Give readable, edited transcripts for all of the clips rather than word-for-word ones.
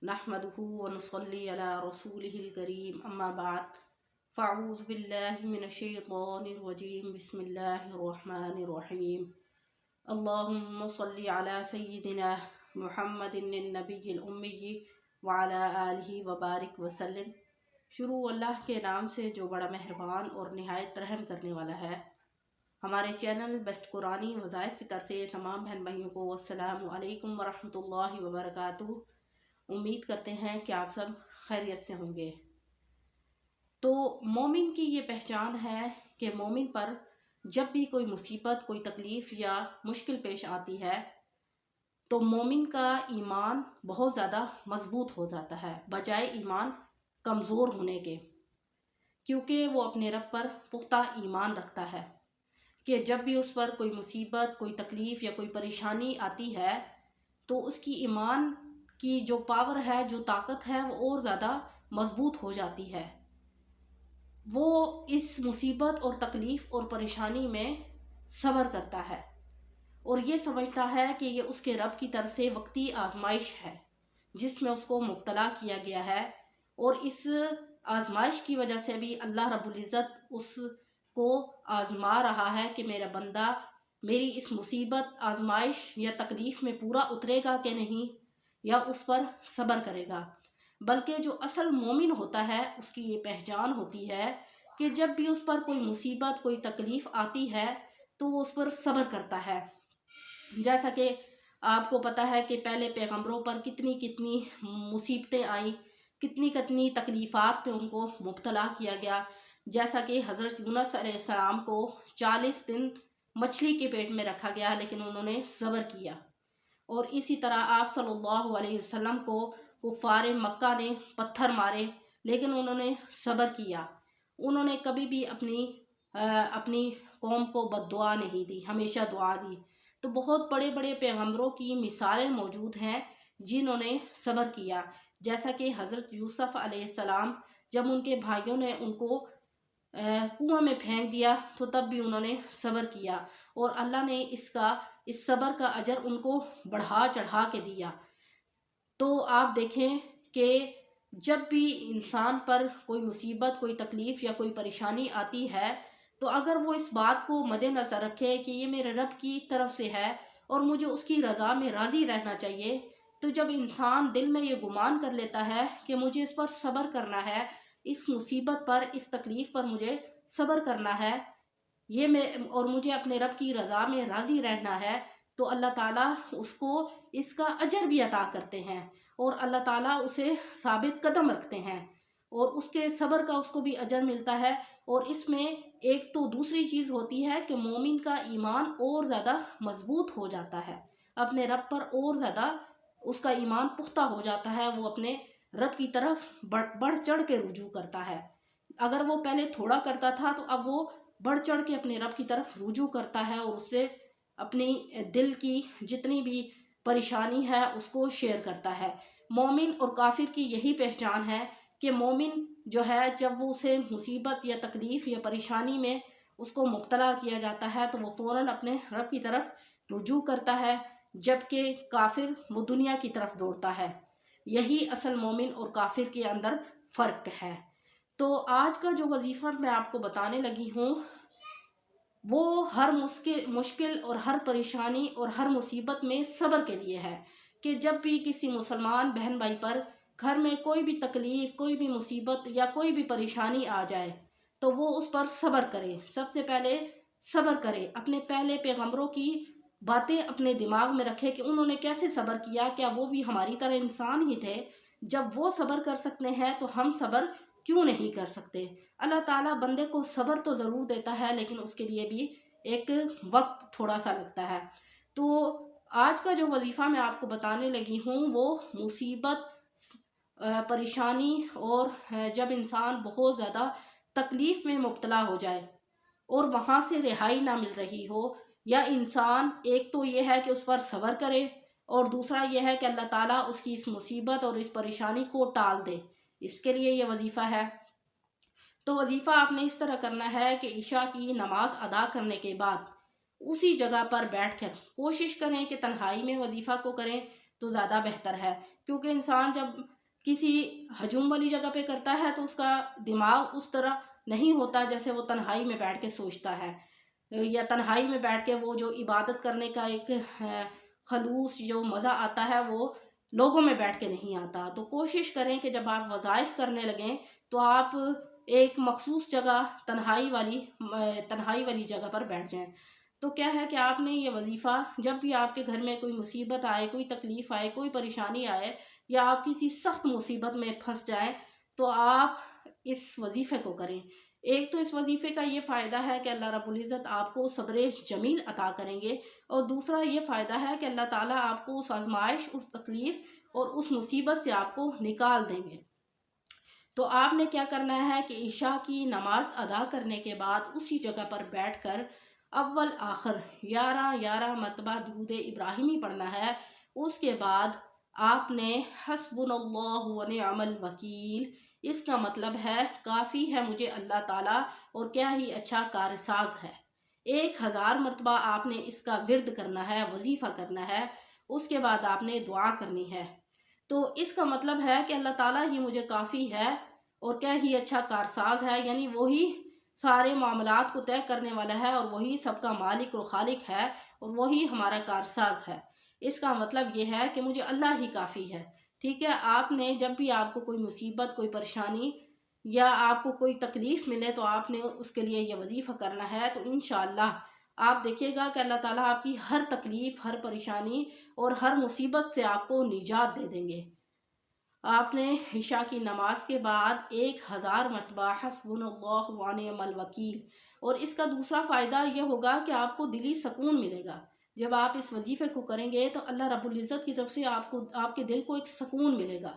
नहमदुहु व नुसल्ली अला रसूलिहिल करीम अम्मा बाद फ़अऊज़ु बिल्लाहि मिनश्शैतानिर रजीम बिस्मिल्लाहिर रहमानिर रहीम अल्लाहुम्मा सल्ली अला सय्यिदिना मुहम्मदिन नबिय्यिल उम्मी व अला आलिहि व बारिक व सल्लिम। शुरू अल्लाह के नाम से जो बड़ा मेहरबान और निहायत रहम करने वाला है। हमारे चैनल बेस्ट कुरानी वज़ाइफ की तरफ से तमाम बहन भाइयों को अस्सलामु अलैकुम व रहमतुल्लाहि व बरकातुहू। उम्मीद करते हैं कि आप सब खैरियत से होंगे। तो मोमिन की ये पहचान है कि मोमिन पर जब भी कोई मुसीबत, कोई तकलीफ़ या मुश्किल पेश आती है तो मोमिन का ईमान बहुत ज़्यादा मजबूत हो जाता है बजाय ईमान कमज़ोर होने के, क्योंकि वो अपने रब पर पुख्ता ईमान रखता है कि जब भी उस पर कोई मुसीबत, कोई तकलीफ़ या कोई परेशानी आती है तो उसकी ईमान की जो पावर है, जो ताकत है, वो और ज़्यादा मजबूत हो जाती है। वो इस मुसीबत और तकलीफ़ और परेशानी में सब्र करता है और ये समझता है कि ये उसके रब की तरफ से वक्ती आजमाइश है जिसमें उसको मुब्तला किया गया है, और इस आजमाइश की वजह से भी अल्लाह रब्बुल इज़्ज़त उसको आजमा रहा है कि मेरा बंदा मेरी इस मुसीबत, आजमाइश या तकलीफ़ में पूरा उतरेगा कि नहीं, या उस पर सब्र करेगा। बल्कि जो असल मोमिन होता है उसकी ये पहचान होती है कि जब भी उस पर कोई मुसीबत, कोई तकलीफ़ आती है तो वो उस पर सब्र करता है। जैसा कि आपको पता है कि पहले पैगंबरों पर कितनी कितनी मुसीबतें आई, कितनी कितनी तकलीफ़ात पे उनको मुब्तला किया गया। जैसा कि हज़रत यूनुस अलैहिस्सलाम को 40 दिन मछली के पेट में रखा गया, लेकिन उन्होंने सब्र किया। और इसी तरह आप सल्लल्लाहु अलैहि वसल्लम को कुफ़ारे मक्का ने पत्थर मारे, लेकिन उन्होंने सब्र किया। उन्होंने कभी भी अपनी कौम को बद्दुआ नहीं दी, हमेशा दुआ दी। तो बहुत बड़े बड़े पैगंबरों की मिसालें मौजूद हैं जिन्होंने सब्र किया। जैसा कि हज़रत यूसुफ़ अलैहिस्सलाम, जब उनके भाइयों ने उनको कुआं में फेंक दिया तो तब भी उन्होंने सब्र किया, और अल्लाह ने इस सब्र का अजर उनको बढ़ा चढ़ा के दिया। तो आप देखें कि जब भी इंसान पर कोई मुसीबत, कोई तकलीफ़ या कोई परेशानी आती है तो अगर वो इस बात को मद्देनज़र रखे कि ये मेरे रब की तरफ से है और मुझे उसकी रज़ा में राज़ी रहना चाहिए, तो जब इंसान दिल में ये गुमान कर लेता है कि मुझे इस पर सब्र करना है, इस मुसीबत पर, इस तकलीफ़ पर मुझे सब्र करना है, और मुझे अपने रब की रज़ा में राज़ी रहना है, तो अल्लाह ताला उसको इसका अजर भी अता करते हैं और अल्लाह ताला उसे साबित कदम रखते हैं और उसके सब्र का उसको भी अजर मिलता है। और इसमें एक तो दूसरी चीज़ होती है कि मोमिन का ईमान और ज़्यादा मजबूत हो जाता है, अपने रब पर और ज़्यादा उसका ईमान पुख्ता हो जाता है। वो अपने रब की तरफ बढ़ चढ़ के रुजू करता है। अगर वो पहले थोड़ा करता था तो अब वो बढ़ चढ़ के अपने रब की तरफ रुजू करता है और उससे अपनी दिल की जितनी भी परेशानी है उसको शेयर करता है। मोमिन और काफिर की यही पहचान है कि मोमिन जो है, जब वो उसे मुसीबत या तकलीफ़ या परेशानी में उसको मुब्तला किया जाता है तो वो फ़ौरन अपने रब की तरफ रुजू करता है, जबकि काफिर वो दुनिया की तरफ दौड़ता है। यही असल मोमिन और काफिर के अंदर फ़र्क है। तो आज का जो वजीफ़ा मैं आपको बताने लगी हूँ वो हर मुश्किल और हर परेशानी और हर मुसीबत में सब्र के लिए है कि जब भी किसी मुसलमान बहन भाई पर घर में कोई भी तकलीफ़, कोई भी मुसीबत या कोई भी परेशानी आ जाए तो वो उस पर सब्र करे। सबसे पहले सब्र करे, अपने पहले पैगंबरों की बातें अपने दिमाग में रखे कि उन्होंने कैसे सब्र किया, क्या वो भी हमारी तरह इंसान ही थे। जब वो सब्र कर सकते हैं तो हम सब्र क्यों नहीं कर सकते। अल्लाह ताला बंदे को सब्र तो ज़रूर देता है, लेकिन उसके लिए भी एक वक्त थोड़ा सा लगता है। तो आज का जो वजीफ़ा मैं आपको बताने लगी हूँ वो मुसीबत, परेशानी और जब इंसान बहुत ज़्यादा तकलीफ़ में मुब्तला हो जाए और वहाँ से रिहाई ना मिल रही हो, या इंसान एक तो ये है कि उस पर सब्र करे और दूसरा ये है कि अल्लाह ताला उसकी इस मुसीबत और इस परेशानी को टाल दे, इसके लिए ये वजीफ़ा है। तो वजीफ़ा आपने इस तरह करना है कि ईशा की नमाज अदा करने के बाद उसी जगह पर बैठकर कोशिश करें कि तन्हाई में वजीफ़ा को करें तो ज़्यादा बेहतर है, کیونکہ انسان جب کسی ہجوم والی جگہ پہ کرتا ہے تو اس کا دماغ اس طرح نہیں ہوتا جیسے وہ تنہائی میں بیٹھ کے سوچتا ہے، یا تنہائی میں بیٹھ کے وہ جو عبادت کرنے کا ایک خلوص جو مزہ آتا ہے وہ لوگوں میں بیٹھ کے نہیں آتا۔ تو کوشش کریں کہ جب آپ وظائف کرنے لگیں تو آپ ایک مخصوص جگہ تنہائی والی جگہ پر بیٹھ جائیں۔ تو کیا ہے کہ آپ نے یہ وظیفہ جب بھی آپ کے گھر میں کوئی مصیبت آئے، کوئی تکلیف آئے، کوئی پریشانی آئے، یا آپ کسی سخت مصیبت میں پھنس جائیں تو آپ اس وظیفے کو کریں۔ ایک تو اس وظیفے کا یہ فائدہ ہے کہ اللہ رب العزت آپ کو صبر جمیل عطا کریں گے، اور دوسرا یہ فائدہ ہے کہ اللہ تعالیٰ آپ کو اس آزمائش، اس تکلیف اور اس مصیبت سے آپ کو نکال دیں گے۔ تو آپ نے کیا کرنا ہے کہ عشاء کی نماز ادا کرنے کے بعد اسی جگہ پر بیٹھ کر اول آخر 11 مرتبہ درود ابراہیمی پڑھنا ہے۔ اس کے بعد آپ نے حسبنا اللہ و نعم الوکیل، اس کا مطلب ہے کافی ہے مجھے اللہ تعالیٰ اور کیا ہی اچھا کارساز ہے، 1000 مرتبہ آپ نے اس کا ورد کرنا ہے، وظیفہ کرنا ہے۔ اس کے بعد آپ نے دعا کرنی ہے۔ تو اس کا مطلب ہے کہ اللہ تعالیٰ ہی مجھے کافی ہے اور کیا ہی اچھا کارساز ہے، یعنی وہی سارے معاملات کو طے کرنے والا ہے، اور وہی سب کا مالک اور خالق ہے، اور وہی ہمارا کارساز ہے۔ اس کا مطلب یہ ہے کہ مجھے اللہ ہی کافی ہے۔ ٹھیک ہے، آپ نے جب بھی آپ کو کوئی مصیبت، کوئی پریشانی یا آپ کو کوئی تکلیف ملے تو آپ نے اس کے لیے یہ وظیفہ کرنا ہے۔ تو انشاءاللہ آپ دیکھیے گا کہ اللہ تعالیٰ آپ کی ہر تکلیف، ہر پریشانی اور ہر مصیبت سے آپ کو نجات دے دیں گے۔ آپ نے عشاء کی نماز کے بعد 1000 مرتبہ حسبنا اللہ و نعم الوکیل، اور اس کا دوسرا فائدہ یہ ہوگا کہ آپ کو دلی سکون ملے گا۔ جب آپ اس وظیفے کو کریں گے تو اللہ رب العزت کی طرف سے آپ کے دل کو ایک سکون ملے گا۔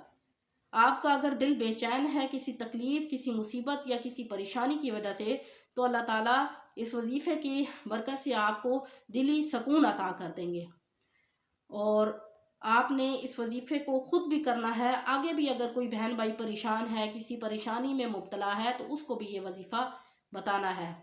آپ کا اگر دل بے چین ہے کسی تکلیف، کسی مصیبت یا کسی پریشانی کی وجہ سے، تو اللہ تعالیٰ اس وظیفے کی برکت سے آپ کو دلی سکون عطا کر دیں گے۔ اور آپ نے اس وظیفے کو خود بھی کرنا ہے، آگے بھی اگر کوئی بہن بھائی پریشان ہے، کسی پریشانی میں مبتلا ہے، تو اس کو بھی یہ وظیفہ بتانا ہے۔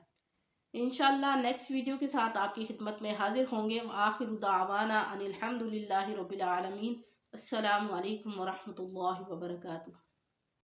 انشاءاللہ نیکسٹ ویڈیو کے ساتھ آپ کی خدمت میں حاضر ہوں گے۔ وآخر دعوانا ان الحمدللہ رب العالمین۔ السلام علیکم ورحمۃ اللہ وبرکاتہ۔